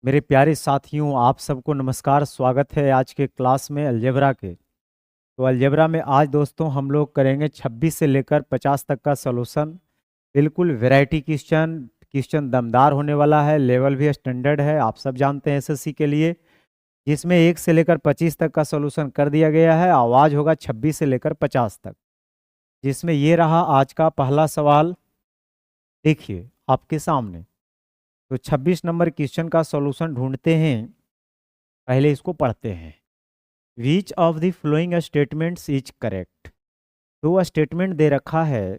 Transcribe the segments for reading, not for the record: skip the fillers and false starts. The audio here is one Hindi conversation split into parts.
मेरे प्यारे साथियों, आप सबको नमस्कार। स्वागत है आज के क्लास में अलजेब्रा के। तो अलजेब्रा में आज दोस्तों हम लोग करेंगे 26 से लेकर 50 तक का सॉल्यूशन। बिल्कुल वैरायटी क्वेश्चन क्वेश्चन दमदार होने वाला है। लेवल भी स्टैंडर्ड है, आप सब जानते हैं एसएससी के लिए। जिसमें 1 से लेकर 25 तक का सॉल्यूशन कर दिया गया है। आवाज होगा 26 से लेकर 50 तक। जिसमें ये रहा आज का पहला सवाल, देखिए आपके सामने। तो 26 नंबर क्वेश्चन का सॉल्यूशन ढूंढते हैं, पहले इसको पढ़ते हैं। Which of the flowing statements is correct. दो स्टेटमेंट दे रखा है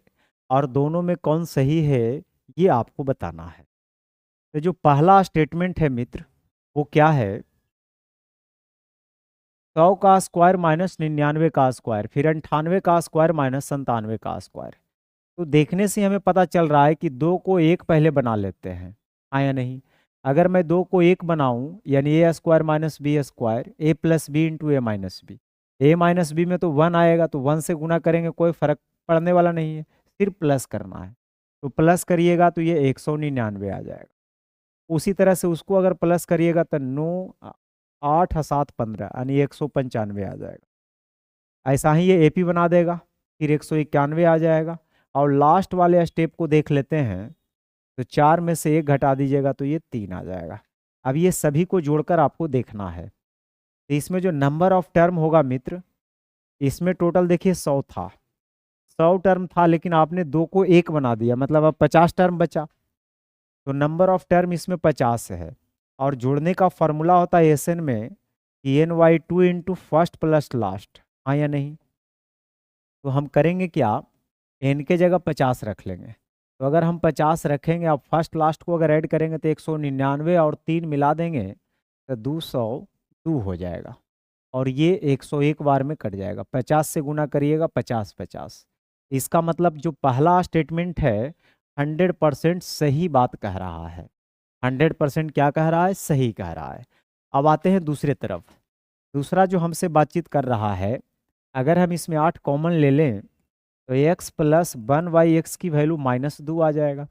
और दोनों में कौन सही है ये आपको बताना है। तो जो पहला स्टेटमेंट है मित्र, वो क्या है? 100 का स्क्वायर माइनस 99 का स्क्वायर, फिर 98 का स्क्वायर माइनस 97 का स्क्वायर। तो देखने से हमें पता चल रहा है कि दो को एक पहले बना लेते हैं, हाँ या नहीं? अगर मैं दो को एक बनाऊं यानी ए स्क्वायर माइनस बी स्क्वायर, ए प्लस बी इंटू ए माइनस बी। ए माइनस बी में तो 1 आएगा, तो 1 से गुना करेंगे, कोई फर्क पड़ने वाला नहीं है, सिर्फ प्लस करना है। तो प्लस करिएगा तो ये 199 आ जाएगा। उसी तरह से उसको अगर प्लस करिएगा तो 9 8 7 15 यानी 195 आ जाएगा। ऐसा ही ये एपी बना देगा, फिर 191 आ जाएगा। और लास्ट वाले स्टेप को देख लेते हैं, तो 4 में से 1 घटा दीजिएगा तो ये 3 आ जाएगा। अब ये सभी को जोड़कर आपको देखना है। तो इसमें जो नंबर ऑफ टर्म होगा मित्र, इसमें टोटल देखिए 100 था, 100 टर्म था, लेकिन आपने दो को एक बना दिया, मतलब अब 50 टर्म बचा। तो नंबर ऑफ टर्म इसमें 50 है। और जोड़ने का फॉर्मूला होता है एसएन में कि NY2 into first plus last, हाँ या नहीं? तो हम करेंगे क्या, एन के जगह 50 रख लेंगे। तो अगर हम 50 रखेंगे, अब फर्स्ट लास्ट को अगर ऐड करेंगे तो 199 और 3 मिला देंगे तो 202 हो जाएगा। और ये 101 बार में कट जाएगा। 50 से गुना करिएगा, 50 50। इसका मतलब जो पहला स्टेटमेंट है 100% सही बात कह रहा है। 100% क्या कह रहा है? सही कह रहा है। अब आते हैं दूसरे तरफ। दूसरा जो हमसे बातचीत कर रहा है, अगर हम इसमें 8 कॉमन ले लें तो x प्लस 1/x की वैल्यू -2 आ जाएगा।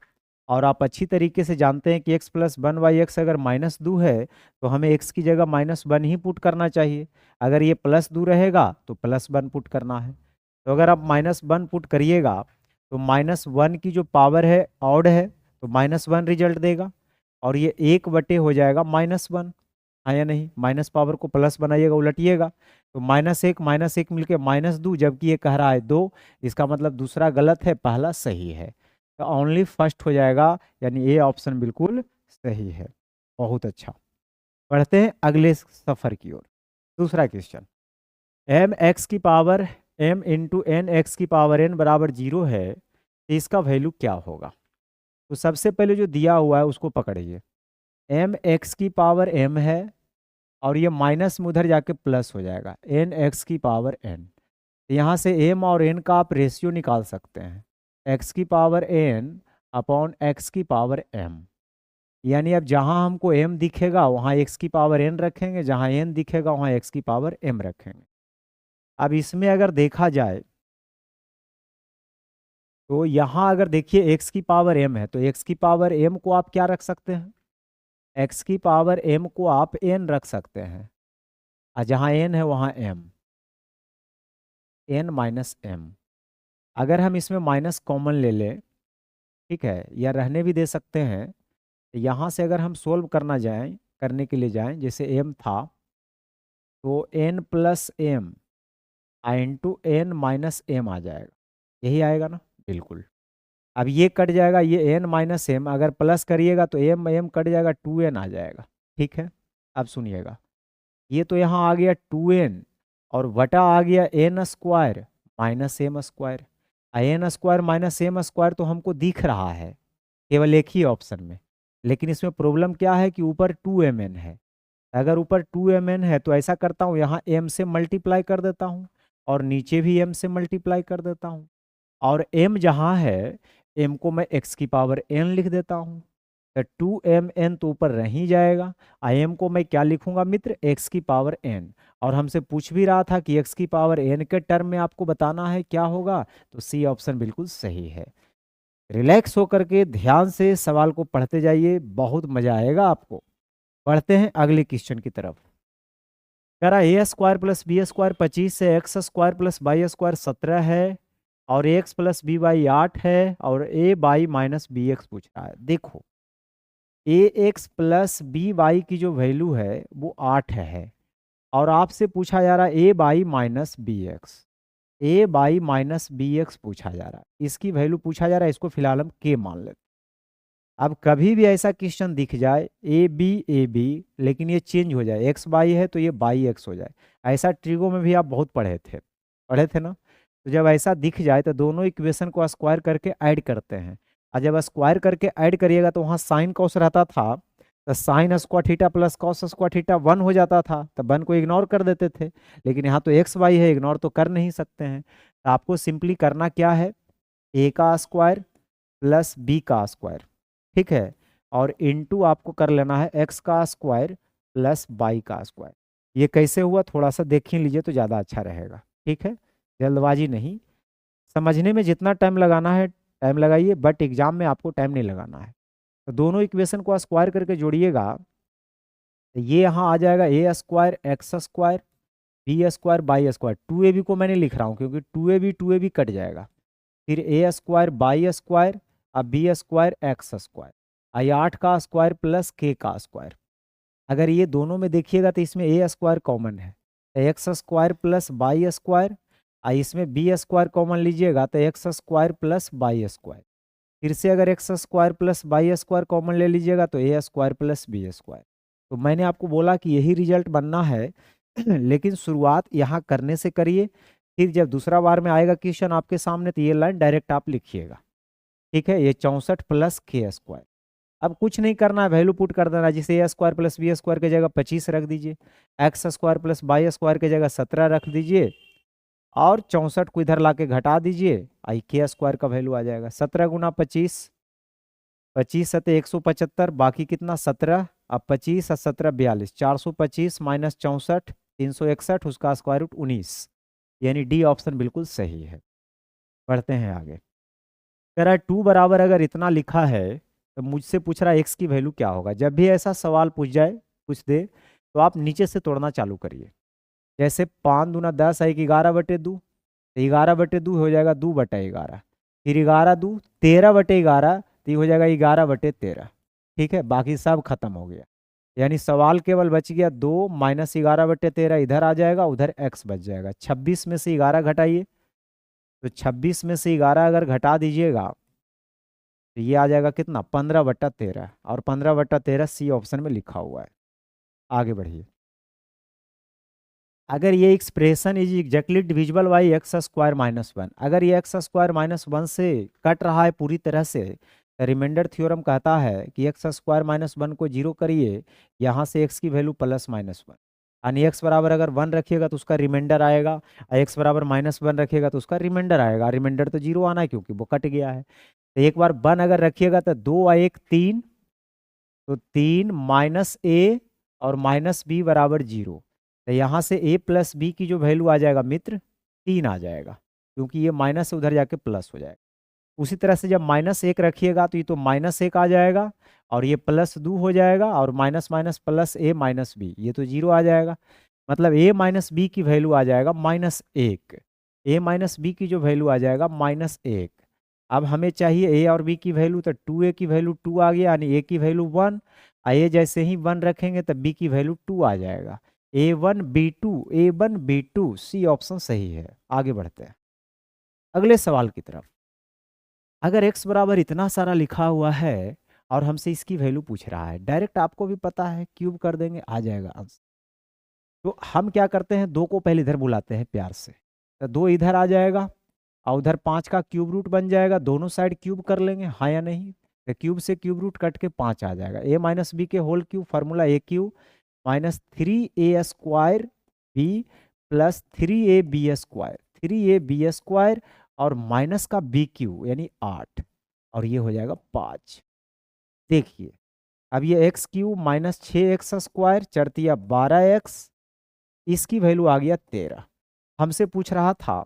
और आप अच्छी तरीके से जानते हैं कि x प्लस 1/x अगर -2 है तो हमें x की जगह -1 ही पुट करना चाहिए। अगर ये +2 रहेगा तो +1 पुट करना है। तो अगर आप -1 पुट करिएगा तो -1 की जो पावर है ऑड है, तो -1 रिजल्ट देगा। और ये 1 बटे हो जाएगा -1, हाँ या नहीं? माइनस पावर को प्लस बनाइएगा, उलटिएगा, तो -1 मिलके -2, जबकि ये कह रहा है 2। इसका मतलब दूसरा गलत है, पहला सही है। तो ओनली फर्स्ट हो जाएगा, यानी ए ऑप्शन बिल्कुल सही है। बहुत अच्छा। बढ़ते हैं अगले सफर की ओर। दूसरा question, m into n x की पावर n बराबर 0 है, तो इसका वैल्यू क्या होगा? तो सबसे पहले जो दिया हुआ है उसको पकड़िए। एम एक्स की पावर m है और ये माइनस में उधर जाके प्लस हो जाएगा, एन एक्स की पावर n। यहाँ से m और n का आप रेशियो निकाल सकते हैं, x की पावर n अपॉन x की पावर m। यानी अब जहाँ हमको m दिखेगा वहाँ x की पावर n रखेंगे, जहाँ n दिखेगा वहाँ x की पावर m रखेंगे। अब इसमें अगर देखा जाए तो यहाँ अगर देखिए x की पावर m है, तो x की पावर m को आप क्या रख सकते हैं? x की पावर m को आप n रख सकते हैं, और जहाँ n है वहाँ m, n माइनस m। अगर हम इसमें माइनस कॉमन ले लें, ठीक है, या रहने भी दे सकते हैं। यहाँ से अगर हम सोल्व करने के लिए जाएं, जैसे m था तो n plus M into N minus M आ जाएगा, यही आएगा ना? बिल्कुल। अब ये कट जाएगा, ये n माइनस एम, अगर प्लस करिएगा तो m m कट जाएगा, 2n आ जाएगा। ठीक है, अब सुनिएगा, ये तो यहाँ आ गया 2n और वटा आ गया n square minus m square. N square minus m square तो हमको दिख रहा है केवल एक ही ऑप्शन में, लेकिन इसमें प्रॉब्लम क्या है कि ऊपर 2mn है। अगर ऊपर 2mn है तो ऐसा करता हूँ, यहाँ m से मल्टीप्लाई कर देता हूँ और नीचे भी m से मल्टीप्लाई कर देता हूँ। और m जहाँ है, m को मैं x की पावर n लिख देता हूँ। तो 2mn तो ऊपर रह ही जाएगा। m को मैं क्या लिखूंगा मित्र? x की पावर n। और हमसे पूछ भी रहा था कि x की पावर n के टर्म में आपको बताना है क्या होगा, तो सी ऑप्शन बिल्कुल सही है। रिलैक्स होकर के ध्यान से सवाल को पढ़ते जाइए, बहुत मजा आएगा आपको। बढ़ते हैं अगले क्वेश्चन की तरफ। कह रहा a square plus b square 25 है, x square plus y square 17 है, और a x plus B y 8 है, और a y minus B x पूछ रहा है। देखो, a x plus B y की जो वैल्यू है वो 8 है, और आपसे पूछा जा रहा है A by minus B X. A by minus B X पूछा जा रहा है, इसकी वैल्यू पूछा जा रहा है, इसको फिलहाल हम के मान लेते हैं। अब कभी भी ऐसा क्वेश्चन दिख जाए ए बी, लेकिन ये चेंज हो जाए, एक्स बाई है तो ये बाई एक्स हो जाए, ऐसा ट्रिगो में भी आप बहुत पढ़े थे ना। तो जब ऐसा दिख जाए तो दोनों इक्वेशन को स्क्वायर करके ऐड करते हैं, और जब स्क्वायर करके ऐड करिएगा तो वहाँ साइन कॉस रहता था, तो sine square theta plus cos square theta 1 हो जाता था, तो 1 को इग्नोर कर देते थे। लेकिन यहाँ तो एक्स वाई है, इग्नोर तो कर नहीं सकते हैं, तो आपको सिंपली करना क्या है, ए का स्क्वायर प्लस बी का स्क्वायर, ठीक है, और इनटू आपको कर लेना है एक्स का स्क्वायर प्लस वाई का स्क्वायर। ये कैसे हुआ थोड़ा सा देख ही लीजिए तो ज़्यादा अच्छा रहेगा, ठीक है, जल्दबाजी नहीं। समझने में जितना टाइम लगाना है टाइम लगाइए, बट एग्जाम में आपको टाइम नहीं लगाना है। तो दोनों इक्वेशन को स्क्वायर करके जोड़िएगा, तो ये यहाँ आ जाएगा A square X square B square by square. 2ab को मैंने लिख रहा हूँ क्योंकि 2ab कट जाएगा, फिर ए स्क्वायर बाई स्क्वायर, अब बी स्क्वायर एक्स स्क्वायर, आई 8 का स्क्वायर प्लस के का स्क्वायर। अगर ये दोनों में देखिएगा तो इसमें ए स्क्वायर कॉमन है, x square plus by square, और इसमें बी स्क्वायर कॉमन लीजिएगा तो x square plus by square. फिर से अगर x square plus by square common ले लीजिएगा तो ए स्क्वायर प्लस बी स्क्वायर। तो मैंने आपको बोला कि यही रिजल्ट बनना है लेकिन शुरुआत यहाँ करने से करिए, फिर जब दूसरा बार में आएगा क्वेश्चन आपके सामने तो ये लाइन डायरेक्ट आप लिखिएगा, ठीक है। ये 64 प्लस के स्क्वायर। अब कुछ नहीं करना है, वैल्यू पुट कर देना है, जिसे ए स्क्वायर प्लस बी स्क्वायर की जगह 25 रख दीजिए, x square plus by square की जगह 17 रख दीजिए, और 64 को इधर ला के घटा दीजिए, आई के स्क्वायर का वैल्यू आ जाएगा 17 गुना 25, 25 सत्ते 175, बाकी कितना 17, अब 25 और 17 42, 425 माइनस 64 361, उसका स्क्वायर रूट 19, यानी डी ऑप्शन बिल्कुल सही है। बढ़ते हैं आगे। कह रहा है 2 बराबर अगर इतना लिखा है तो मुझसे पूछ रहा है एक्स की वैल्यू क्या होगा। जब भी ऐसा सवाल पूछ दे तो आप नीचे से तोड़ना चालू करिए। जैसे 5 दूना 10 है, 11/2, 11/2 हो जाएगा 2/11, फिर 11×2 13/11, तो ये हो जाएगा 11/13, ठीक है। बाकी सब खत्म हो गया, यानी सवाल केवल बच गया 2 माइनस 11/13, इधर आ जाएगा, उधर x बच जाएगा। 26 में से 11 घटाइए, तो 26 में से 11 अगर घटा दीजिएगा तो ये आ जाएगा कितना 15/13, और 15/13 सी ऑप्शन में लिखा हुआ है। आगे बढ़िए। अगर ये expression is exactly divisible by x square minus 1, अगर ये एक्स स्क्वायर माइनस 1 से कट रहा है पूरी तरह से, रिमाइंडर थ्योरम कहता है कि एक्स स्क्वायर माइनस 1 को जीरो करिए, यहाँ से एक्स की वैल्यू प्लस माइनस 1, यानी एक्स बराबर अगर 1 रखिएगा तो उसका रिमाइंडर आएगा, और एक्स बराबर माइनस 1 रखिएगा तो उसका रिमाइंडर आएगा। रिमाइंडर तो जीरो आना है क्योंकि वो कट गया है। तो एक बार 1 अगर रखिएगा तो 2 और 1 3, तो 3 माइनस ए और माइनस बी बराबर 0। तो यहाँ से a प्लस बी की जो वैल्यू आ जाएगा मित्र 3 आ जाएगा, क्योंकि ये माइनस से उधर जाके प्लस हो जाएगा। उसी तरह से जब -1 रखिएगा तो ये तो -1 आ जाएगा, और ये +2 हो जाएगा, और minus minus plus a minus b, ये तो 0 आ जाएगा। मतलब a माइनस बी की वैल्यू आ जाएगा -1, a माइनस बी की जो वैल्यू आ जाएगा -1। अब हमें चाहिए a और b की वैल्यू, तो 2a की वैल्यू 2 आ गया, यानी a की वैल्यू 1, a जैसे ही 1 रखेंगे तब b की वैल्यू 2 आ जाएगा। A1 B2 सी ऑप्शन सही है। आगे बढ़ते हैं अगले सवाल की तरफ। अगर x बराबर इतना सारा लिखा हुआ है और हमसे इसकी वैल्यू पूछ रहा है, डायरेक्ट आपको भी पता है क्यूब कर देंगे आ जाएगा आंसर। तो हम क्या करते हैं, 2 को पहले इधर बुलाते हैं प्यार से, तो 2 इधर आ जाएगा, और उधर 5 का क्यूब रूट बन जाएगा, दोनों साइड क्यूब कर लेंगे, हाँ या नहीं। तो क्यूब से क्यूब रूट कट के 5 आ जाएगा। a माइनस बी के whole cube, formula a³ minus 3a square b plus 3ab square, 3ab square और माइनस का BQ यानी 8, और ये हो जाएगा 5। देखिए अब ये x³ minus 6x square चरतिया 12x, इसकी वैल्यू आ गया 13। हमसे पूछ रहा था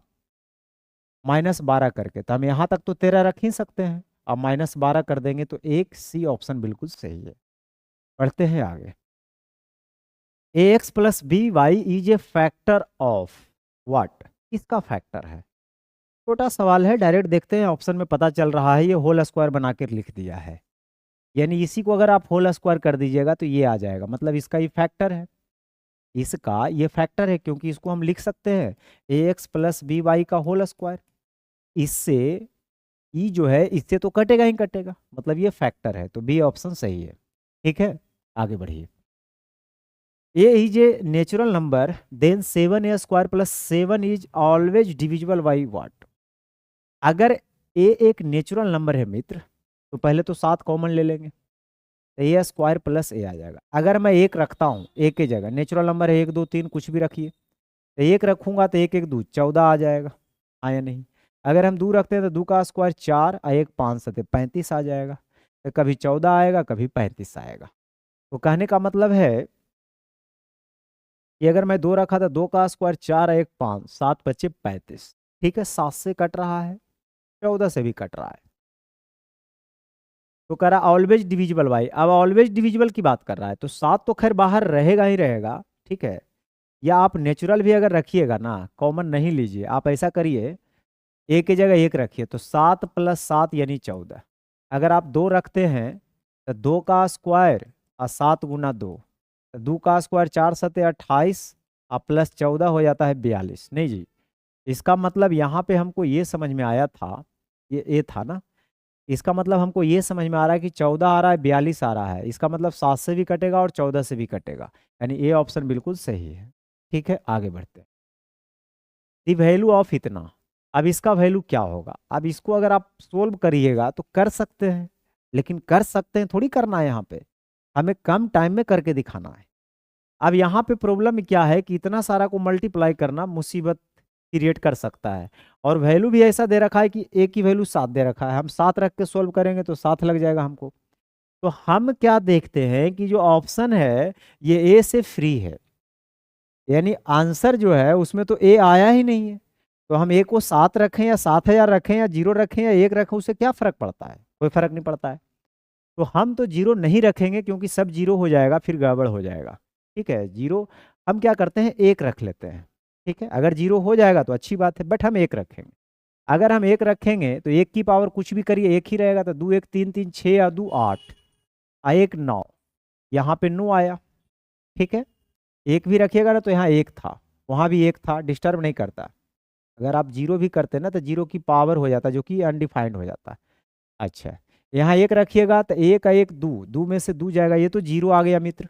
-12 करके, तो हम यहाँ तक तो 13 रख ही सकते हैं, अब -12 कर देंगे तो एक सी ऑप्शन बिल्कुल सही है। बढ़ते हैं आगे। A x plus B Y is a factor of what, किसका फैक्टर है? छोटा सवाल है, डायरेक्ट देखते हैं, ऑप्शन में पता चल रहा है, ये होल स्क्वायर बना के लिख दिया है। यानी इसी को अगर आप होल स्क्वायर कर दीजिएगा तो ये आ जाएगा, मतलब इसका ये फैक्टर है, इसका ये फैक्टर है, क्योंकि इसको हम लिख सकते हैं ए एक्स प्लस बी वाई का होल स्क्वायर। इससे ई जो है इससे तो कटेगा ही कटेगा, मतलब ये फैक्टर है, तो बी ऑप्शन सही है। ठीक है, आगे बढ़िए। A is a natural number then 7a square plus 7 is always divisible by what. अगर ए एक नेचुरल नंबर है मित्र, तो पहले तो 7 कॉमन ले लेंगे, तो ए स्क्वायर प्लस ए आ जाएगा। अगर मैं एक रखता हूँ, एक की जगह नेचुरल नंबर है 1 2 3 कुछ भी रखिए, तो एक रखूंगा तो 1 1 2 14 आ जाएगा, आया नहीं। अगर हम 2 रखते हैं तो 2 का स्क्वायर 4 और 1 5 7 35 आ जाएगा, तो कभी 14 आएगा कभी 35 आएगा। तो कहने का मतलब है कि अगर मैं 2 रखा था, 2 का स्क्वायर 4 1 5 7 बचे 35। ठीक है, 7 से कट रहा है, 14 से भी कट रहा है, तो कह रहा ऑलवेज डिविजिबल बाई। अब ऑलवेज डिविजिबल की बात कर रहा है, तो 7 तो खैर बाहर रहेगा ही रहेगा, ठीक है। या आप नेचुरल भी अगर रखिएगा ना, कॉमन नहीं लीजिए, आप ऐसा करिए, एक की जगह एक रखिए, तो 7 प्लस 7 यानी 14। अगर आप 2 रखते हैं तो 2 का स्क्वायर और 7 गुना 2, तो 2 का स्क्वायर 4 7 28 और प्लस 14 हो जाता है 42। नहीं जी, इसका मतलब यहाँ पे हमको ये समझ में आया था, ये था ना, इसका मतलब हमको ये समझ में आ रहा है कि 14 आ रहा है 42 आ रहा है, इसका मतलब 7 से भी कटेगा और 14 से भी कटेगा, यानी ए ऑप्शन बिल्कुल सही है। ठीक है, आगे बढ़ते हैं। दी वैल्यू ऑफ इतना, अब इसका वैल्यू क्या होगा? अब इसको अगर आप सोल्व करिएगा तो कर सकते हैं, लेकिन कर सकते हैं थोड़ी करना है, यहाँ पे हमें कम टाइम में करके दिखाना है। अब यहाँ पे प्रॉब्लम क्या है कि इतना सारा को मल्टीप्लाई करना मुसीबत क्रिएट कर सकता है, और वैल्यू भी ऐसा दे रखा है कि ए की वैल्यू 7 दे रखा है, हम 7 रख के सोल्व करेंगे तो 7 लग जाएगा हमको। तो हम क्या देखते हैं कि जो ऑप्शन है ये ए से फ्री है, यानी आंसर जो है उसमें तो ए आया ही नहीं है। तो हम ए को 7 रखें या 7000 रखें या 0 रखें या 1 रखें, उससे क्या फर्क पड़ता है? कोई फर्क नहीं पड़ता है। तो हम तो 0 नहीं रखेंगे, क्योंकि सब 0 हो जाएगा, फिर गड़बड़ हो जाएगा। ठीक है, 0 हम क्या करते हैं, 1 रख लेते हैं। ठीक है, अगर 0 हो जाएगा तो अच्छी बात है, बट हम 1 रखेंगे। अगर हम 1 रखेंगे तो 1 की पावर कुछ भी करिए 1 ही रहेगा, तो 2 1 3 3 6 या 2 8 आ 1 9, यहाँ पे 9 आया। ठीक है, 1 भी रखिएगा ना तो यहाँ 1 था, वहाँ भी 1 था, डिस्टर्ब नहीं करता। अगर आप 0 भी करते ना तो 0 की पावर हो जाता, जो कि अनडिफाइंड हो जाता। अच्छा, यहाँ 1 रखिएगा तो 1 का 1 2, 2 में से 2 जाएगा, ये तो 0 आ गया मित्र,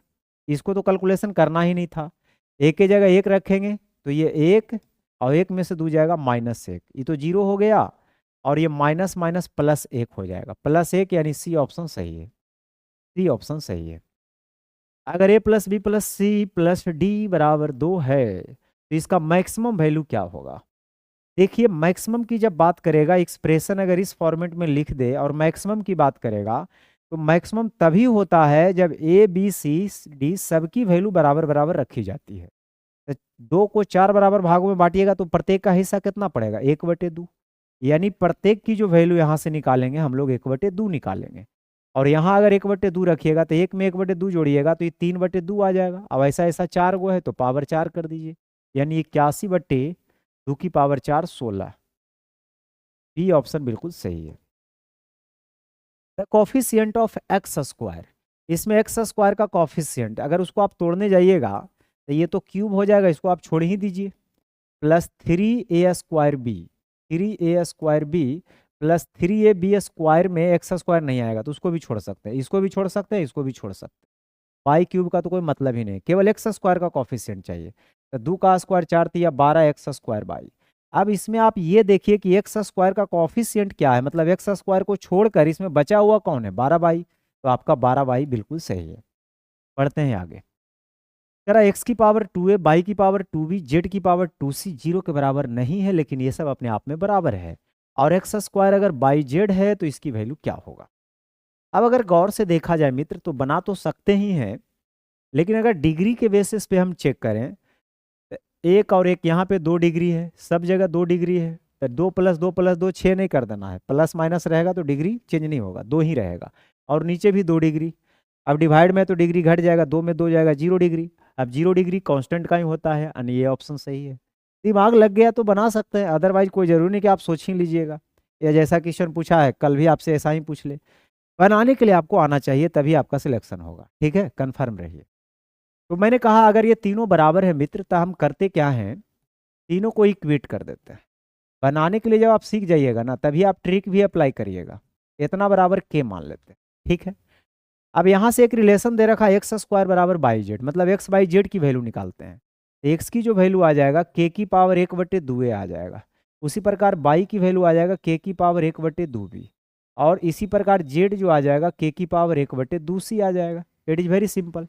इसको तो कैलकुलेशन करना ही नहीं था। 1 की जगह 1 रखेंगे तो ये 1 और 1 में से 2 जाएगा -1, ये तो 0 हो गया, और ये माइनस माइनस प्लस 1 हो जाएगा, +1, यानी सी ऑप्शन सही है, सी ऑप्शन सही है। अगर a plus b plus c plus d बराबर 2 है तो इसका मैक्सिमम वैल्यू क्या होगा? देखिए, मैक्सिमम की जब बात करेगा, एक्सप्रेशन अगर इस फॉर्मेट में लिख दे और मैक्सिमम की बात करेगा, तो मैक्सिमम तभी होता है जब ए बी सी डी सबकी वैल्यू बराबर बराबर रखी जाती है। तो 2 को 4 बराबर भागों में बांटिएगा तो प्रत्येक का हिस्सा कितना पड़ेगा? 1/2, यानी प्रत्येक की जो वैल्यू यहाँ से निकालेंगे हम लोग 1/2 निकालेंगे। और यहाँ अगर 1/2 रखिएगा तो 1 में 1/2 जोड़िएगा तो ये 3/2 आ जाएगा। अब ऐसा ऐसा 4 गो है तो पावर 4 कर दीजिए, यानी 81/2 की पावर 4 16। बी ऑप्शन बिल्कुल सही है। The coefficient of x square, इसमें एक्स स्क्वायर का कॉफिशियंट अगर उसको आप तोड़ने जाइएगा तो ये तो क्यूब हो जाएगा, इसको आप छोड़ ही दीजिए, +3a² b, 3a² b plus 3ab square में एक्स स्क्वायर नहीं आएगा तो उसको भी छोड़ सकते हैं, इसको भी छोड़ सकते हैं, इसको भी छोड़ सकते हैं। पाई क्यूब का तो कोई मतलब ही नहीं, केवल एक्स स्क्वायर का कॉफिशियंट चाहिए। तो 2 का स्क्वायर 4 या 12x² बाई। अब इसमें आप ये देखिए कि एक्स स्क्वायर का कॉफिशियंट क्या है, मतलब एक्स स्क्वायर को छोड़कर इसमें बचा हुआ कौन है? 12 बाई, तो आपका 12 बाई बिल्कुल सही है। पढ़ते हैं आगे। कह रहा एक्स की पावर 2a, बाई की पावर 2b, जेड की पावर 2c 0 के बराबर नहीं है, लेकिन ये सब अपने आप में बराबर है, और एक्स स्क्वायर अगर बाई जेड है तो इसकी वैल्यू क्या होगा? अब अगर गौर से देखा जाए मित्र तो बना तो सकते ही हैं, लेकिन अगर डिग्री के बेसिस पे हम चेक करें तो 1 और 1 यहाँ पे 2 डिग्री है, सब जगह 2 डिग्री है, तो 2 + 2 + 2 6 नहीं कर देना है, प्लस माइनस रहेगा तो डिग्री चेंज नहीं होगा, 2 ही रहेगा। और नीचे भी 2 डिग्री, अब डिवाइड में तो डिग्री घट जाएगा, 2 में 2 जाएगा 0 डिग्री। अब 0 डिग्री कांस्टेंट का ही होता है, यानी ये ऑप्शन सही है। दिमाग लग गया तो बना सकते हैं, अदरवाइज कोई जरूरी नहीं कि आप सोच ही लीजिएगा, या जैसा क्वेश्चन पूछा है कल भी आपसे ऐसा ही पूछ ले। बनाने के लिए आपको आना चाहिए, तभी आपका सिलेक्शन होगा। ठीक है, कन्फर्म रहिए। तो मैंने कहा अगर ये तीनों बराबर है मित्र, तो हम करते क्या हैं, तीनों को इक्वेट कर देते हैं। बनाने के लिए जब आप सीख जाइएगा ना, तभी आप ट्रिक भी अप्लाई करिएगा। इतना बराबर के मान लेते हैं। ठीक है, अब यहाँ से एक रिलेशन दे रखा है एक्स स्क्वायर बराबर बाई जेड, मतलब एक्स बाई जेड की वैल्यू निकालते हैं। एक्स की जो वैल्यू आ जाएगा के की पावर 1/2 आ जाएगा। उसी प्रकार बाई की वैल्यू आ जाएगा के की पावर 1/2 बी। और इसी प्रकार जेड जो आ जाएगा के की पावर 1/2 सी आ जाएगा। It is very simple.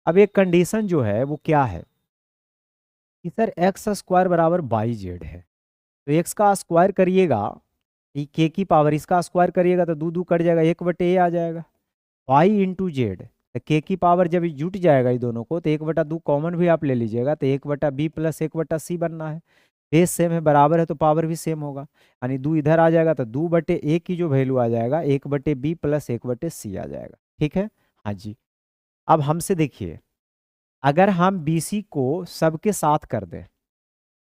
अब एक कंडीशन जो है वो क्या है कि सर एक्स स्क्वायर बराबर बाई जेड है, तो एक्स का स्क्वायर करिएगा, ये के की पावर इसका स्क्वायर करिएगा तो 2 कट जाएगा, 1/a आ जाएगा। वाई इंटू जेड, तो के की पावर जब जुट जाएगा ये दोनों को, तो 1/2 कॉमन भी आप ले लीजिएगा, तो 1/b प्लस 1/c बनना है। बेस सेम है, बराबर है, तो पावर भी सेम होगा, यानी 2 इधर आ जाएगा, तो 2/a की जो वैल्यू आ जाएगा 1/b प्लस 1/c आ जाएगा। ठीक है, हाँ जी। अब हमसे देखिए, अगर हम BC को सबके साथ कर दें,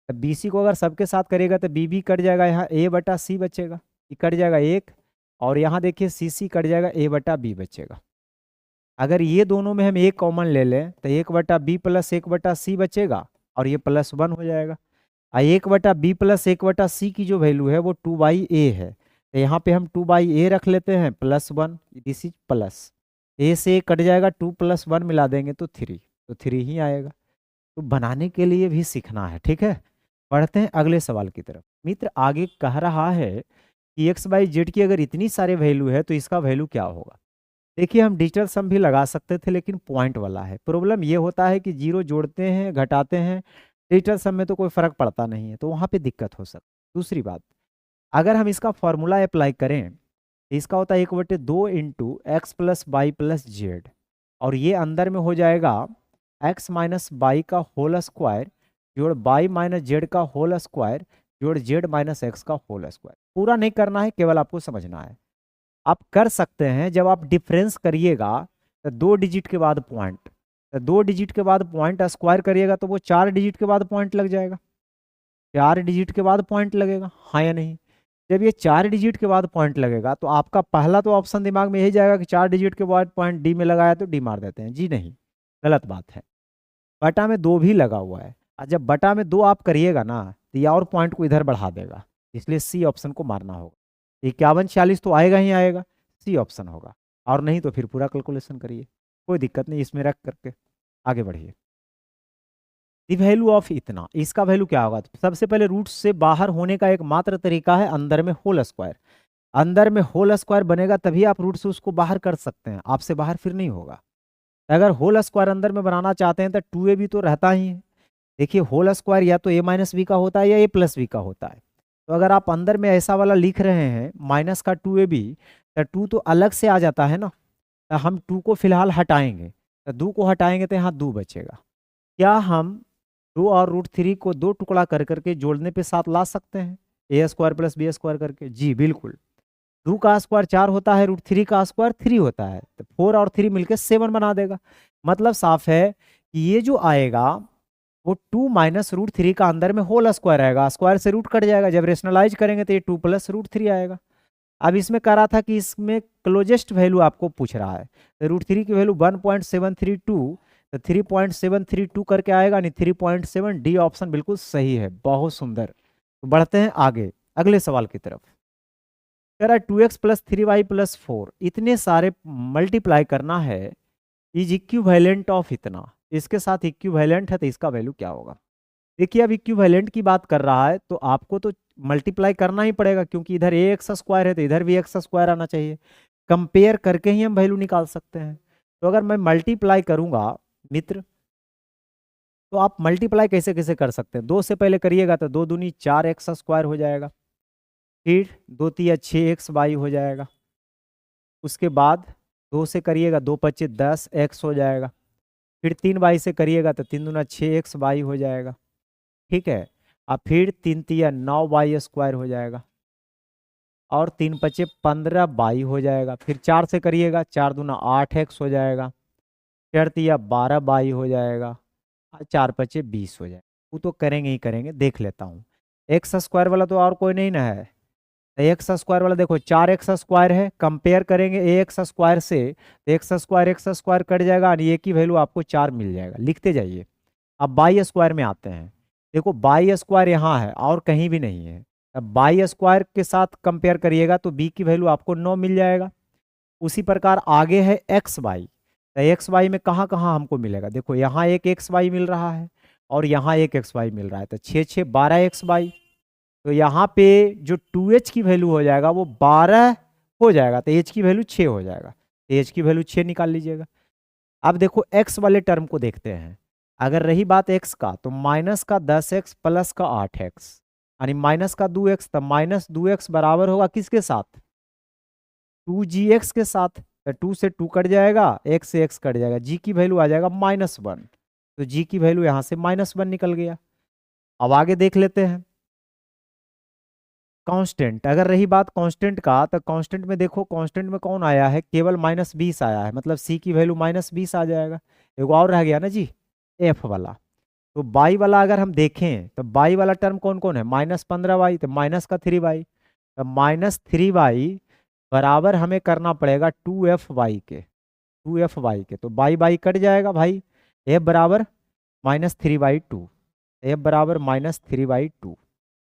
तो BC को अगर सबके साथ करेगा तो BB कट जाएगा, यहाँ a/c बचेगा, ये कट जाएगा 1, और यहाँ देखिए CC कट जाएगा, a/b बचेगा। अगर ये दोनों में हम एक कॉमन ले लें तो 1/b प्लस 1/c बचेगा, और ये +1 हो जाएगा। 1/b प्लस 1/c की जो वैल्यू है वो 2/a है, तो यहाँ पे हम 2/a रख लेते हैं, +1, दिस इज प्लस, a से कट जाएगा, 2 + 1 मिला देंगे तो 3, तो 3 ही आएगा। तो बनाने के लिए भी सीखना है। ठीक है, बढ़ते हैं अगले सवाल की तरफ। मित्र आगे कह रहा है कि एक्स बाई जेड की अगर इतनी सारे वैल्यू है तो इसका वैल्यू क्या होगा। देखिए हम डिजिटल सम भी लगा सकते थे, लेकिन पॉइंट वाला है। प्रॉब्लम ये होता है कि 0 जोड़ते हैं घटाते हैं, डिजिटल सम में तो कोई फर्क पड़ता नहीं है, तो वहाँ पे दिक्कत हो सकती है। दूसरी बात, अगर हम इसका फॉर्मूला अप्लाई करें तो इसका होता है 1/2 into x plus by plus Z, और ये अंदर में हो जाएगा एक्स माइनस बाई का होल स्क्वायर जोड़ बाई माइनस जेड का होल स्क्वायर जोड़ जेड माइनस एक्स का होल स्क्वायर। पूरा नहीं करना है, केवल आपको समझना है। आप कर सकते हैं, जब आप डिफरेंस करिएगा तो 2 डिजिट के बाद पॉइंट, तो 2 डिजिट के बाद पॉइंट स्क्वायर करिएगा तो वो 4 डिजिट के बाद पॉइंट लग जाएगा, 4 डिजिट के बाद पॉइंट लगेगा, हाँ या नहीं। जब ये 4 डिजिट के बाद पॉइंट लगेगा तो आपका पहला तो ऑप्शन दिमाग में यही जाएगा कि 4 डिजिट के बाद पॉइंट डी में लगाया तो डी मार देते हैं। जी नहीं, गलत बात है। बटा में 2 भी लगा हुआ है, और जब बटा में 2 आप करिएगा ना तो ये और पॉइंट को इधर बढ़ा देगा, इसलिए सी ऑप्शन को मारना होगा। 51 46 तो आएगा ही आएगा, सी ऑप्शन होगा, और नहीं तो फिर पूरा कैलकुलेशन करिए, कोई दिक्कत नहीं, इसमें रख करके आगे बढ़िए। दी वैल्यू ऑफ इतना, इसका वैल्यू क्या होगा। तो सबसे पहले रूट से बाहर होने का एक मात्र तरीका है अंदर में होल स्क्वायर, अंदर में होल स्क्वायर बनेगा तभी आप रूट से उसको बाहर कर सकते हैं, आपसे बाहर फिर नहीं होगा। अगर होल स्क्वायर अंदर में बनाना चाहते हैं तो 2ab तो रहता ही है। देखिए होल स्क्वायर या तो a-b का होता है या a+b का होता है, तो अगर आप अंदर में ऐसा वाला लिख रहे हैं माइनस का 2ab, तो 2 तो अलग से आ जाता है ना, तो हम 2 को फिलहाल हटाएंगे, तो 2 को हटाएंगे तो यहाँ 2 बचेगा। क्या हम 2 और √3 को 2 टुकड़ा कर करके जोड़ने पे 7 ला सकते हैं, a² + b² करके। जी बिल्कुल, 2 का स्क्वायर 4 होता है, √3 का स्क्वायर 3 होता है, तो 4 और 3 मिलकर 7 बना देगा। मतलब साफ है कि ये जो आएगा वो 2 माइनस √3 का अंदर में होल स्क्वायर आएगा, स्क्वायर से रूट कट जाएगा, जब रेशनलाइज करेंगे तो ये 2 + √3 आएगा। अब इसमें कह रहा था कि इसमें क्लोजेस्ट वैल्यू आपको पूछ रहा है, तो √3 की वैल्यू 1.732, तो 3.732 करके आएगा, नहीं 3.7, डी ऑप्शन बिल्कुल सही है, बहुत सुंदर। तो बढ़ते हैं आगे अगले सवाल की तरफ। कह रहा है 2x + 3y + 4, इतने सारे मल्टीप्लाई करना है, इज इक्विवेलेंट ऑफ इतना, इसके साथ इक्विवेलेंट है, तो इसका वैल्यू क्या होगा। देखिए अब इक्विवेलेंट की बात कर रहा है तो आपको तो मल्टीप्लाई करना ही पड़ेगा, क्योंकि इधर ax² है तो इधर भी x² आना चाहिए, कंपेयर करके ही हम वैल्यू निकाल सकते हैं। तो अगर मैं मल्टीप्लाई करूंगा मित्र, तो आप मल्टीप्लाई कैसे कैसे कर सकते हैं, 2 से पहले करिएगा तो 2 दूनी 4x² हो जाएगा, फिर 2 तिया 6xy हो जाएगा, उसके बाद 2 से करिएगा 2 × 5 = 10x हो जाएगा, फिर 3y से करिएगा तो 3 दूना 6xy हो जाएगा, ठीक है। अब फिर 3 तिया 9y² हो जाएगा, और 3 × 5 = 15y हो जाएगा, फिर 4 से करिएगा 4 दूना 8x हो जाएगा, 4 तिया 12y हो जाएगा, 4 पचे 20 हो जाए। वो तो करेंगे ही करेंगे, देख लेता हूँ। एक्स स्क्वायर वाला तो और कोई नहीं ना है। एक्स स्क्वायर वाला देखो 4x² है, कंपेयर करेंगे ए एक्स स्क्वायर से, तो एक्स स्क्वायर कट जाएगा और ये की वैल्यू आपको 4 मिल जाएगा। लिखते जाइए। अब बाई स्क्वायर में आते हैं। देखो बाई स्क्वायर यहाँ है और कहीं भी नहीं है। अब बाई स्क्वायर के साथ कंपेयर करिएगा तो बी की वैल्यू आपको 9 मिल जाएगा। उसी प्रकार आगे है एक्स वाई। तो एक्स वाई में कहाँ कहाँ हमको मिलेगा, देखो यहाँ एक एक्स वाई मिल रहा है और यहाँ एक एक्स वाई मिल रहा है, तो 6 6 12 एक्स वाई। तो यहाँ पे जो 2h की वैल्यू हो जाएगा वो 12 हो जाएगा, तो h की वैल्यू 6 हो जाएगा, तो h की वैल्यू 6 निकाल लीजिएगा। अब देखो x वाले टर्म को देखते हैं। अगर रही बात x का, तो माइनस का 10x प्लस का 8x, यानी माइनस का 2x, तो माइनस 2x बराबर होगा किसके साथ, 2gx के साथ। तो 2 से 2 कट जाएगा, x से x कट जाएगा, g की वैल्यू आ जाएगा -1। तो g की वैल्यू यहाँ से -1 निकल गया। अब आगे देख लेते हैं। कांस्टेंट, अगर रही बात कांस्टेंट का, तो कांस्टेंट में देखो कांस्टेंट में कौन आया है, केवल -20 आया है, मतलब सी की वैल्यू -20 आ जाएगा। एक और रह गया ना जी, एफ वाला। तो बाई वाला अगर हम देखें तो बाई वाला टर्म कौन कौन है, -15y, तो माइनस का 3y, तो -3y बराबर हमें करना पड़ेगा 2f(y) के, 2f(y) के। तो बाई बाई कट जाएगा भाई, एफ बराबर -3/2, एफ बराबर -3/2।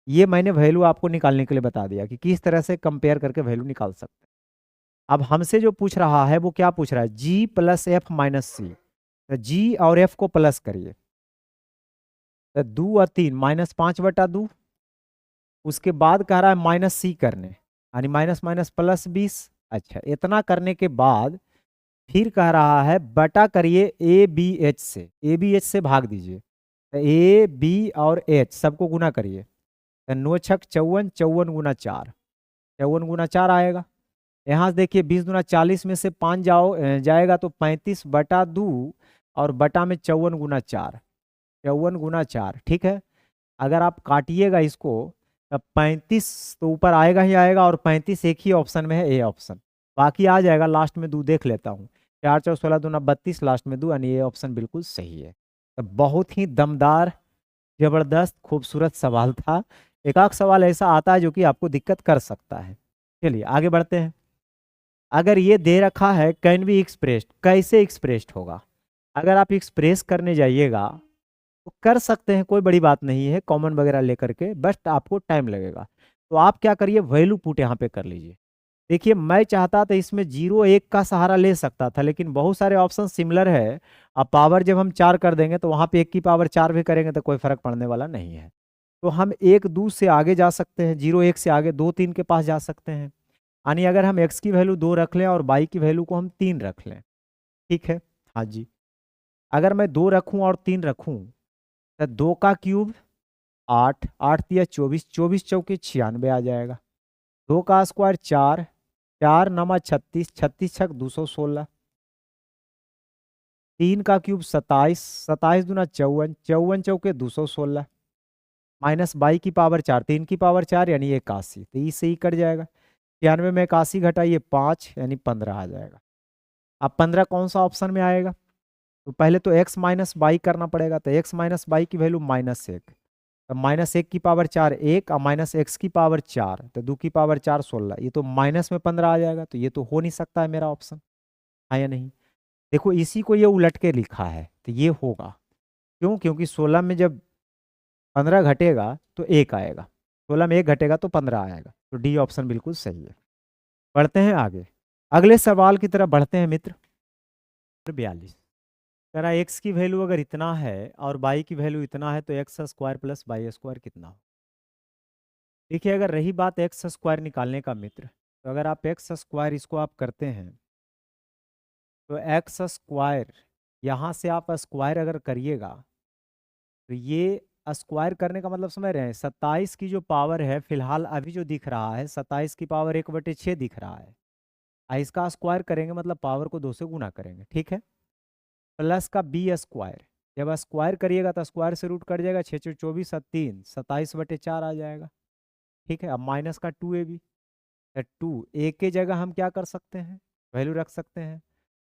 ये मैंने वैल्यू आपको निकालने के लिए बता दिया कि किस तरह से कंपेयर करके वैल्यू निकाल सकते हैं। अब हमसे जो पूछ रहा है वो क्या पूछ रहा है, जी प्लस एफ माइनस सी। तो जी और एफ को प्लस करिए, तो 2 और 3 -5/2। उसके बाद कह रहा है माइनस सी करने, यानी माइनस माइनस प्लस 20। अच्छा, इतना करने के बाद फिर कह रहा है बटा करिए ए बी एच से, ए बी एच से भाग दीजिए। तो ए बी और एच सबको गुना करिए, तो 9 छक 54, 54 गुना 4, 54 गुना 4 आएगा। यहाँ से देखिए 20 दूना 40 में से 5 जाएगा तो 35/2, और बटा में 54 गुना 4, 54 गुना 4, ठीक है। अगर आप काटिएगा इसको, तब 35 तो ऊपर आएगा ही आएगा, और 35 एक ही ऑप्शन में है, ए ऑप्शन। बाकी आ जाएगा लास्ट में 2 देख लेता हूँ। 4 4 16 दूना 32, लास्ट में 2, यानी ये ऑप्शन बिल्कुल सही है। तो बहुत ही दमदार, जबरदस्त, खूबसूरत सवाल था। एक आध सवाल ऐसा आता है जो कि आपको दिक्कत कर सकता है। चलिए आगे बढ़ते हैं। अगर ये दे रखा है कैन बी एक्सप्रेस्ड, कैसे एक्सप्रेस्ड होगा। अगर आप एक्सप्रेस करने जाइएगा तो कर सकते हैं, कोई बड़ी बात नहीं है, कॉमन वगैरह लेकर के, बस आपको टाइम लगेगा। तो आप क्या करिए, वैल्यू पुट यहाँ पे कर लीजिए। देखिए मैं चाहता था इसमें 0 1 का सहारा ले सकता था, लेकिन बहुत सारे ऑप्शन सिमिलर है। अब पावर जब हम 4 कर देंगे तो वहाँ पे 1 की पावर 4 भी करेंगे तो कोई फर्क पड़ने वाला नहीं है। तो हम 1 2 से आगे जा सकते हैं, 0 1 से आगे 2 3 के पास जा सकते हैं। यानी अगर हम x की वैल्यू 2 रख लें और y की वैल्यू को हम 3 रख लें, ठीक है। हाँ जी, अगर मैं 2 रखूं और 3 रखूं, तो 2 का क्यूब 8, 8 दिया 24, 24 चौके 96 आ जाएगा। 2 का स्क्वायर 4, 4 नमा 36, 36 छक 216। 3 का क्यूब 27, 27 दूना 54, 54 चौके 216, माइनस बाई की पावर 4, 3 की पावर 4 यानी 81, तो इससे ही कट जाएगा। 96 में 81 घटाइए 5, यानी 15 आ जाएगा। अब 15 कौन सा ऑप्शन में आएगा, तो पहले तो x माइनस बाई करना पड़ेगा, तो x माइनस बाई की वैल्यू -1, तो -1 की पावर 4 1, और माइनस एक्स की पावर 4, तो 2 की पावर 4 16, ये तो माइनस में 15 आ जाएगा, तो ये तो हो नहीं सकता है मेरा ऑप्शन, हाँ या नहीं। देखो इसी को ये उलट के लिखा है, तो ये होगा। क्यों, क्योंकि 16 में जब 15 घटेगा तो 1 आएगा, 16 में 1 घटेगा तो 15 आएगा, तो डी ऑप्शन बिल्कुल सही है। बढ़ते हैं आगे, अगले सवाल की तरफ बढ़ते हैं मित्र। 42 करा, एक्स की वैल्यू अगर इतना है और बाई की वैल्यू इतना है, तो x square plus by square कितना हो। देखिए अगर रही बात एक्स स्क्वायर निकालने का मित्र, तो अगर आप एक्स स्क्वायर इसको आप करते हैं, तो एक्स स्क्वायर यहाँ से आप स्क्वायर अगर करिएगा, तो ये स्क्वायर करने का मतलब समझ रहे हैं, 27 की जो पावर है फिलहाल अभी जो दिख रहा है 27 की पावर 1/6 दिख रहा है। इसका स्क्वायर करेंगे मतलब पावर को 2 से गुना करेंगे, ठीक है। प्लस का बी स्क्वायर, जब स्क्वायर करिएगा तो स्क्वायर से रूट कट जाएगा, 6 6 24 और 3 27/4 आ जाएगा, ठीक है। अब माइनस का 2ab, तो 2 ए के जगह हम क्या कर सकते हैं, वैल्यू रख सकते हैं,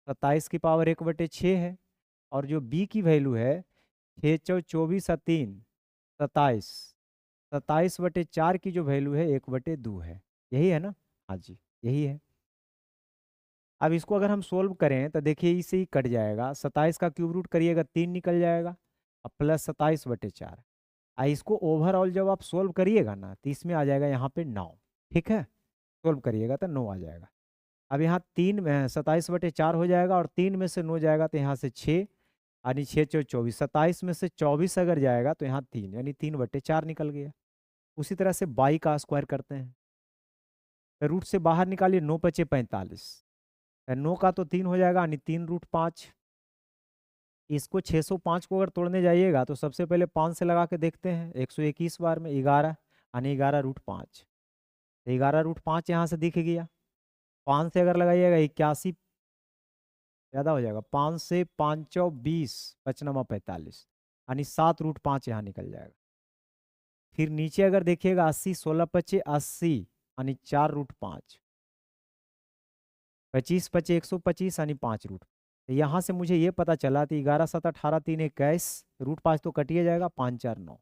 27 की पावर 1/6 है, और जो बी की वैल्यू है 6 चौ 24 और 3 27, 27/4 की जो वैल्यू है 1/2 है, यही है ना? हाँ जी, यही है। अब इसको अगर हम सोल्व करें तो देखिए इसे ही कट जाएगा, 27 का क्यूब रूट करिएगा 3 निकल जाएगा, अब प्लस 27/4। इसको ओवरऑल जब आप सोल्व करिएगा ना तो इसमें आ जाएगा यहाँ पे 9। ठीक है, सोल्व करिएगा तो 9 आ जाएगा। अब यहाँ 3 में 27/4 हो जाएगा और 3 में से 9 जाएगा तो यहाँ से 6, यानी 6 चौ 24, 27 में से 24 अगर जाएगा तो यहाँ 3, यानी 3/4 निकल गया। उसी तरह से 22 का स्क्वायर करते हैं, तो रूट से बाहर निकालिए, 9 × 5 = 45, 9 का तो 3 हो जाएगा, यानी 3√5। इसको 605 को अगर तोड़ने जाइएगा तो सबसे पहले 5 से लगा के देखते हैं, 121 बार में 11, यानी 11√5, 11√5 यहाँ से दिख गया। 5 से अगर लगाइएगा 81 ज़्यादा हो जाएगा, 5 से 5 चौ 20, 5×9 = 45, यानी 7√5 यहाँ निकल जाएगा। फिर नीचे अगर देखिएगा 80, 16 × 5 = 80, यानी 4√5, 25 × 5 = 125, यानी 5 रूट। तो यहाँ से मुझे ये पता चला कि 11 7 18 3 21, √5 तो कटिए जाएगा, 5 4 9,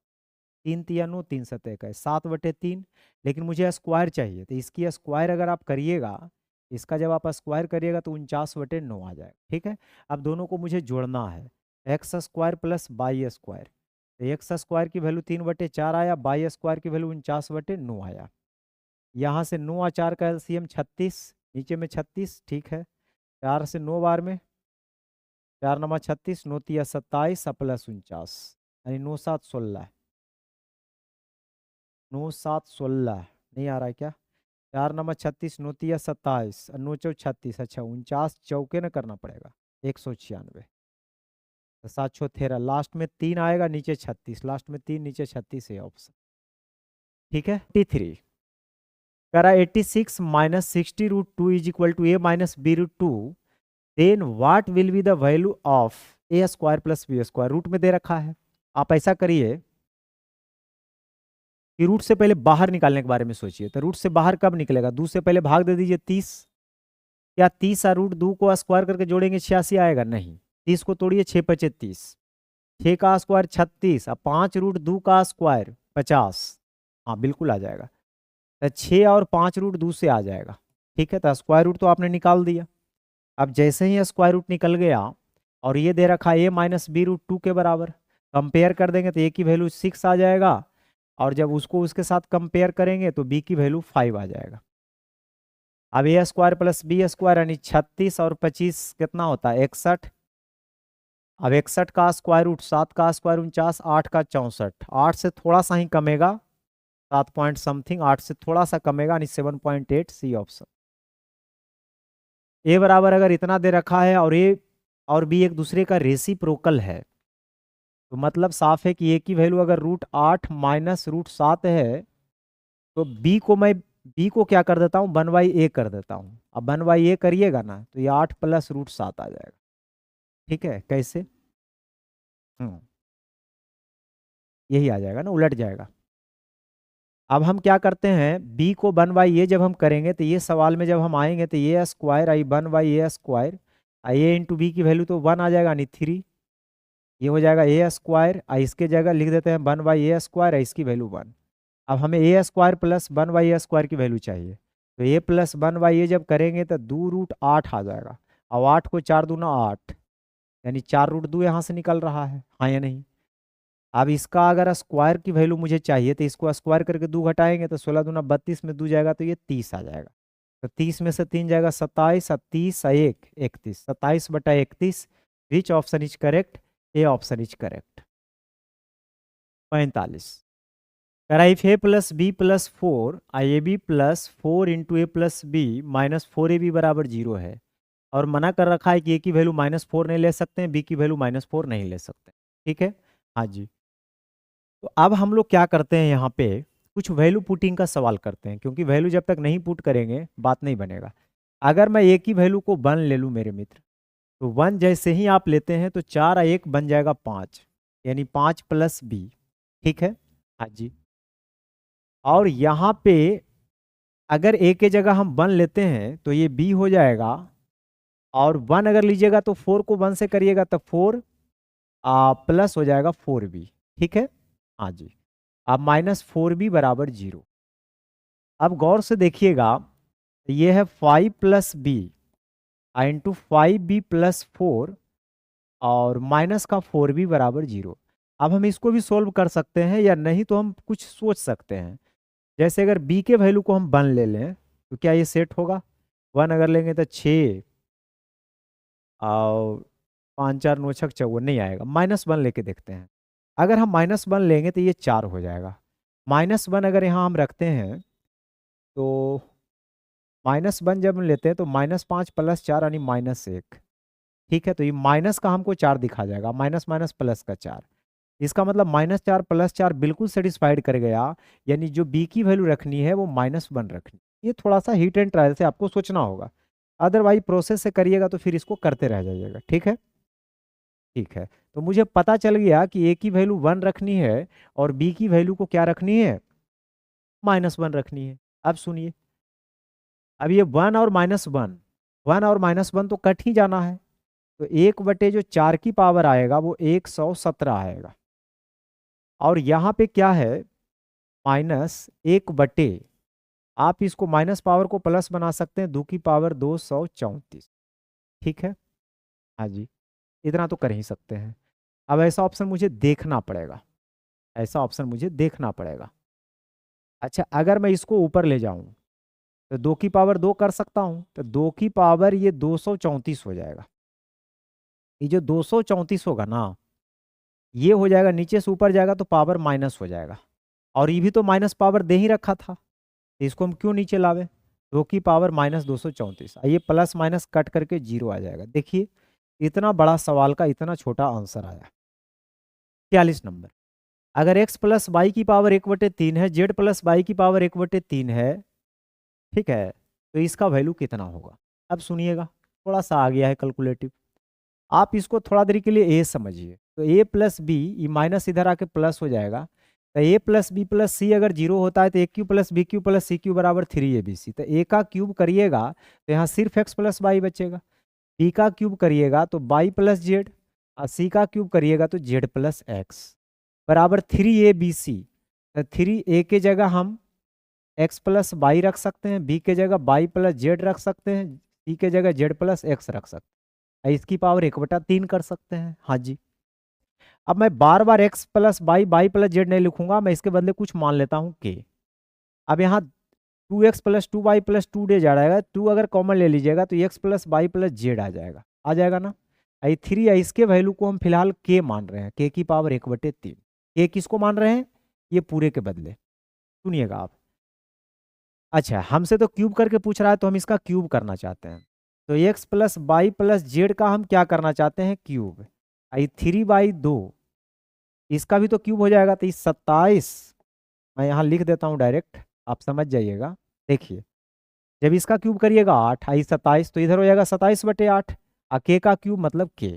3 3 9, 3 7 21, 7/3। लेकिन मुझे स्क्वायर चाहिए, तो इसकी स्क्वायर अगर आप करिएगा, इसका जब आप स्क्वायर करिएगा तो 49/9 आ जाएगा। ठीक है, अब दोनों को मुझे जोड़ना है, x² + y²। तो x² की वैल्यू 3/4 आया, y² की वैल्यू 49/9 आया। यहाँ से 9 और 4 का एलसीएम 36, नीचे में 36। ठीक है, 4 से 9 बार में, 4 9 36, 9 3 27 प्लस 49, यानी 9 7 16, 9 7 16 नहीं आ रहा है क्या? 4 9 36, 9 3 27, 9 चौ 36, अच्छा 49 चौके न करना पड़ेगा, 196, तो 7 छो 13, लास्ट में 3 आएगा, नीचे 36, लास्ट में 3 नीचे 36 है ऑप्शन। ठीक है, 83 करा 86 - 60√2 = a - b√2, then what will be the value of a² + b²। Root में दे रखा है, आप ऐसा करिए कि रूट से पहले बाहर निकालने के बारे में सोचिए। तो रूट से बाहर कब निकलेगा? 2 से पहले भाग दे दीजिए 30, क्या 30 और √2 को स्क्वायर करके जोड़ेंगे 86 आएगा? नहीं, 30 को तोड़िए, 6 × 5 = 30, 6 का स्क्वायर 36, अब 5 √2 का स्क्वायर 50, हाँ बिल्कुल आ जाएगा। तो 6 और 5 √2 से आ जाएगा। ठीक है, तो स्क्वायर रूट तो आपने निकाल दिया। अब जैसे ही स्क्वायर रूट निकल गया और ये दे रखा a - b√2 के बराबर, कंपेयर कर देंगे तो a की वैल्यू 6 आ जाएगा, और जब उसको उसके साथ कंपेयर करेंगे तो b की वैल्यू 5 आ जाएगा। अब a² + b² यानी 36 और 25 कितना होता है? 61। अब 61 का स्क्वायर रूट, 7 का स्क्वायर 49, 8 का 64, 8 से थोड़ा सा ही कमेगा, 7 पॉइंट समथिंग, 8 से थोड़ा सा कमेगा, यानी 7.8, सी ऑप्शन। ए बराबर अगर इतना दे रखा है और ए और बी एक दूसरे का रेसिप्रोकल है, तो मतलब साफ है कि ए की वैल्यू अगर √8 - √7 है, तो बी को मैं बी को क्या कर देता हूँ, 1/a कर देता हूँ। अब 1/a करिएगा ना तो ये 8 + √7 आ जाएगा। ठीक है, कैसे? यही आ जाएगा ना, उलट जाएगा। अब हम क्या करते हैं, b को 1/a जब हम करेंगे तो ये सवाल में जब हम आएंगे तो a स्क्वायर आई 1/a², a इंटू बी की वैल्यू तो 1 आ जाएगा, यानी 3, ये हो जाएगा a², इसके जगह लिख देते हैं 1/a², इसकी वैल्यू 1। अब हमें a² + 1/a² की वैल्यू चाहिए, तो a + 1/a जब करेंगे तो 2√8 आ जाएगा, और 8 को 4 दूना 8, यानी 4√2 यहाँ से निकल रहा है, हाँ या नहीं? अब इसका अगर स्क्वायर की वैल्यू मुझे चाहिए तो इसको स्क्वायर करके 2 घटाएंगे तो 16 दूना 32 में 2 जाएगा तो ये 30 आ जाएगा। तो 30 में से 3 जाएगा 27, और 30 और 1 31, 27/31। विच option is correct? A option is correct. 45 करा if a + b + 4 ab + 4 × a + b - 4ab = 0 है, और मना कर रखा है कि a की वैल्यू -4 नहीं ले सकते हैं, b की वैल्यू -4 नहीं ले सकते। ठीक है, हाँ जी। तो अब हम लोग क्या करते हैं, यहाँ पे कुछ वैल्यू पुटिंग का सवाल करते हैं, क्योंकि वैल्यू जब तक नहीं पुट करेंगे बात नहीं बनेगा। अगर मैं एक ही वैल्यू को 1 ले लूँ मेरे मित्र, तो 1 जैसे ही आप लेते हैं तो 4 और 1 बन जाएगा 5, यानी 5 + b। ठीक है, हाँ जी। और यहाँ पे अगर a के जगह हम 1 लेते हैं तो ये b हो जाएगा, और 1 अगर लीजिएगा तो 4 को 1 से करिएगा तो 4, प्लस हो जाएगा 4b। ठीक है, हाँ जी। अब -4b बराबर 0। अब गौर से देखिएगा, ये है 5 + b इंटू 5b + 4 और माइनस का 4b बराबर 0। अब हम इसको भी सोल्व कर सकते हैं, या नहीं तो हम कुछ सोच सकते हैं। जैसे अगर b के वैल्यू को हम 1 ले लें तो क्या ये सेट होगा? 1 अगर लेंगे तो 6 और 5 4 9 6 54 नहीं आएगा। -1 लेके देखते हैं। अगर हम -1 लेंगे तो ये 4 हो जाएगा। -1 अगर यहाँ हम रखते हैं तो -1 जब हम लेते हैं तो -5 + 4 यानी -1। ठीक है, तो ये माइनस का हमको 4 दिखा जाएगा, माइनस माइनस प्लस का 4। इसका मतलब -4 + 4 बिल्कुल सेटिस्फाइड कर गया, यानी जो b की वैल्यू रखनी है वो -1 रखनी। ये थोड़ा सा हीट एंड ट्रायल से आपको सोचना होगा, अदरवाइज प्रोसेस से करिएगा तो फिर इसको करते रह जाइएगा। ठीक है, ठीक है। तो मुझे पता चल गया कि a की वैल्यू 1 रखनी है और b की वैल्यू को क्या रखनी है? -1 रखनी है। अब सुनिए, अब ये 1 और -1, 1 और -1 तो कट ही जाना है, तो 1 बटे जो 4 की पावर आएगा वो 117 आएगा। और यहाँ पे क्या है? -1 बटे, आप इसको माइनस पावर को प्लस बना सकते हैं, 2 की पावर 234। ठीक है, हाँ जी, इतना तो कर ही सकते हैं। अब ऐसा ऑप्शन मुझे देखना पड़ेगा, ऐसा ऑप्शन मुझे देखना पड़ेगा। अच्छा, अगर मैं इसको ऊपर ले जाऊं तो 2 की पावर 2 कर सकता हूं, तो 2 की पावर ये 234 हो जाएगा। ये जो 234 होगा ना, ये हो जाएगा, नीचे से ऊपर जाएगा तो पावर माइनस हो जाएगा, और ये भी तो माइनस पावर दे ही रखा था, तो इसको हम क्यों नीचे लावे? 2 की पावर -234, ये प्लस माइनस कट करके 0 आ जाएगा। देखिए, इतना बड़ा सवाल का इतना छोटा आंसर आया। 43 नंबर, अगर x + y की पावर 1/3 है, z + y की पावर 1/3 है, ठीक है, तो इसका वैल्यू कितना होगा? अब सुनिएगा, थोड़ा सा आ गया है कैलकुलेटिव, आप इसको थोड़ा देर के लिए ए समझिए। तो a + b, ये माइनस इधर आके प्लस हो जाएगा, तो a + b + c अगर 0 होता है तो a³ + b³ + c³ बराबर 3abc। तो a का क्यूब करिएगा तो यहाँ सिर्फ x + y बचेगा, b का क्यूब करिएगा तो y + z, और c का क्यूब करिएगा तो z + x बराबर 3abc। तो 3a के जगह हम x + y रख सकते हैं, b के जगह y + z रख सकते हैं, c के जगह z + x रख सकते हैं, इसकी पावर 1/3 कर सकते हैं। हाँ जी, अब मैं बार बार x + y + z नहीं लिखूंगा, मैं इसके बदले कुछ मान लेता हूँ k। अब यहाँ 2x + 2y + 2d जा रहेगा, 2 अगर कॉमन ले लीजिएगा तो x + y + z आ जाएगा ना। आई 3 है, इसके वैल्यू को हम फिलहाल k मान रहे हैं, k की पावर 1/3। k किसको मान रहे हैं? ये पूरे के बदले, सुनिएगा आप। अच्छा, हमसे तो क्यूब करके पूछ रहा है तो हम इसका क्यूब करना चाहते हैं, तो x + y + z का हम क्या करना चाहते हैं? क्यूब। आई 3/2, इसका भी तो क्यूब हो जाएगा, तो 27, मैं यहाँ लिख देता हूँ डायरेक्ट, आप समझ जाइएगा। देखिए, जब इसका क्यूब करिएगा 8, आई 27, तो इधर हो जाएगा 27/8, और k का क्यूब मतलब k।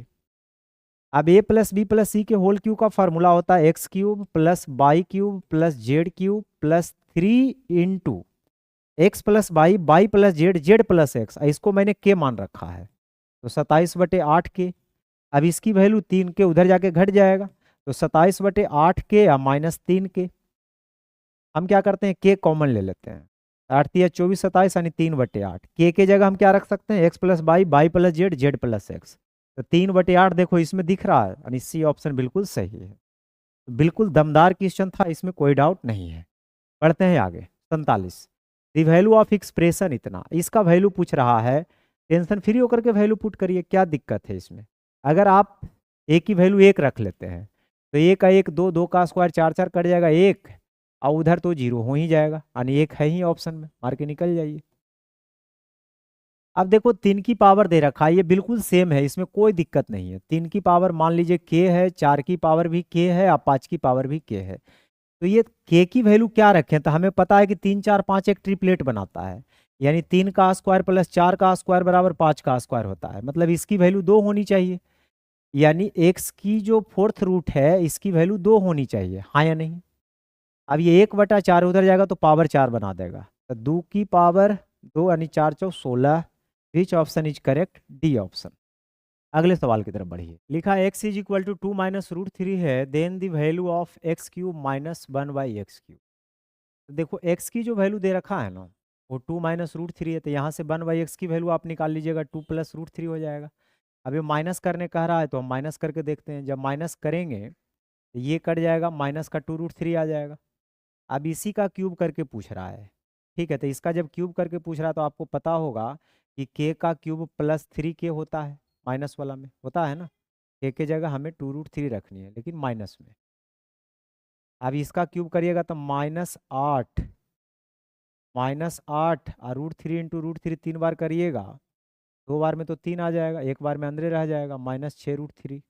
अब a + b + c के होल क्यूब का फार्मूला होता है x³ + y³ + z³ + 3 into x + y + z z + x, इसको मैंने k मान रखा है, तो 27/8 k। अब इसकी वैल्यू 3 के उधर जाके घट जाएगा, तो 27/8 k या -3 k। हम क्या करते हैं, k कॉमन ले लेते हैं, 8 × 24 27 यानी 3/8। k के जगह हम क्या रख सकते हैं? x + y + z z + x, तो 3/8 देखो इसमें दिख रहा है, यानी सी ऑप्शन बिल्कुल सही है। बिल्कुल दमदार क्वेश्चन था, इसमें कोई डाउट नहीं है। पढ़ते हैं आगे। 47, द वैल्यू ऑफ एक्सप्रेशन इतना, इसका वैल्यू पूछ रहा है, टेंशन फ्री होकर के वैल्यू पुट करिए, क्या दिक्कत है इसमें? अगर आप a की वैल्यू 1 रख लेते हैं तो 1 का 1 2, 2 का स्क्वायर 4 4 कट जाएगा 1, और उधर तो 0 हो ही जाएगा, यानी 1 है ही ऑप्शन में, मार के निकल जाइए। अब देखो 3 की पावर दे रखा है, ये बिल्कुल सेम है, इसमें कोई दिक्कत नहीं है। 3 की पावर मान लीजिए k है, 4 की पावर भी k है, और 5 की पावर भी k है। तो ये k की वैल्यू क्या रखें? तो हमें पता है कि 3 4 5 एक ट्रिपलेट बनाता है, यानी 3 का स्क्वायर + 4 का स्क्वायर बराबर 5 का स्क्वायर होता है, मतलब इसकी वैल्यू 2 होनी चाहिए, यानी x की जो 4th रूट है इसकी वैल्यू 2 होनी चाहिए, हाँ या नहीं? अब ये 1/4 उधर जाएगा तो पावर 4 बना देगा, तो 2 की पावर 2 यानी 4 × 4 = 16। Which option is correct? D option. अगले सवाल की तरफ बढ़िए। लिखा x is equal to 2 minus root three है, then the value of X cube minus 1/x cube. तो देखो x की जो वैल्यू दे रखा है ना, वो 2 माइनस रूट थ्री है, तो यहाँ से 1/x की वैल्यू आप निकाल लीजिएगा, 2 प्लस रूट थ्री हो जाएगा। अब ये माइनस करने कह रहा है तो हम माइनस करके देखते हैं। जब माइनस करेंगे तो ये कट जाएगा, माइनस का 2√3 आ जाएगा। अब इसी का क्यूब करके पूछ रहा है, ठीक है। तो इसका जब क्यूब करके पूछ रहा है तो आपको पता होगा कि के का क्यूब प्लस 3k होता है, माइनस वाला में होता है ना। के की जगह हमें 2√3 रखनी है, लेकिन माइनस में। अब इसका क्यूब करिएगा तो -8 और √3 इंटू √3 3 बार करिएगा, 2 बार में तो 3 आ जाएगा, 1 बार में अंदर रह जाएगा, -6√3।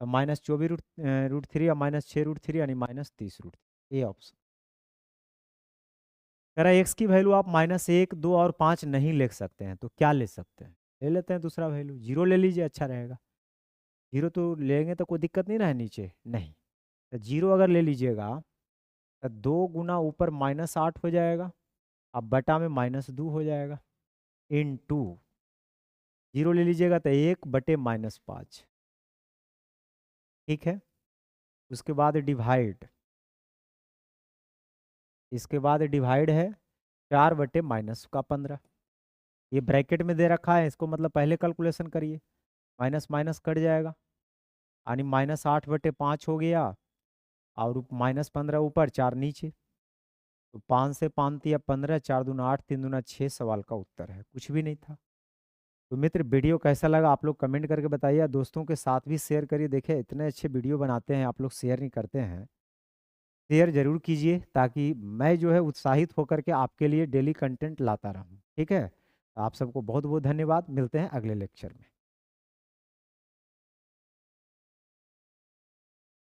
-24 रूट थ्री और -6√3 यानी -30√3। ये ऑप्शन कह रहा है एक्स की वैल्यू आप -1, 2 और 5 नहीं ले सकते हैं, तो क्या ले सकते हैं? ले लेते हैं दूसरा वैल्यू, जीरो ले लीजिए, अच्छा रहेगा। जीरो तो लेंगे तो कोई दिक्कत नहीं ना है नीचे, नहीं। तो जीरो अगर ले लीजिएगा तो 2 गुना ऊपर -8 हो जाएगा, अब बटा में -2 हो जाएगा, इन टू जीरो ले लीजिएगा तो 1/-5, ठीक है। उसके बाद डिवाइड, इसके बाद डिवाइड है 4/-15। ये ब्रैकेट में दे रखा है, इसको मतलब पहले कैलकुलेशन करिए, माइनस माइनस कट जाएगा, यानी -8/5 हो गया, और -15 ऊपर 4 नीचे। तो 5 से 5 या 15, 4 दूना 8, 3 दूना 6 सवाल का उत्तर है, कुछ भी नहीं था। तो मित्र वीडियो कैसा लगा आप लोग कमेंट करके बताइए, दोस्तों के साथ भी शेयर करिए। देखिए इतने अच्छे वीडियो बनाते हैं आप लोग, शेयर नहीं करते हैं। शेयर जरूर कीजिए ताकि मैं जो है उत्साहित होकर के आपके लिए डेली कंटेंट लाता रहूं, ठीक है। आप सबको बहुत बहुत धन्यवाद, मिलते हैं अगले लेक्चर में।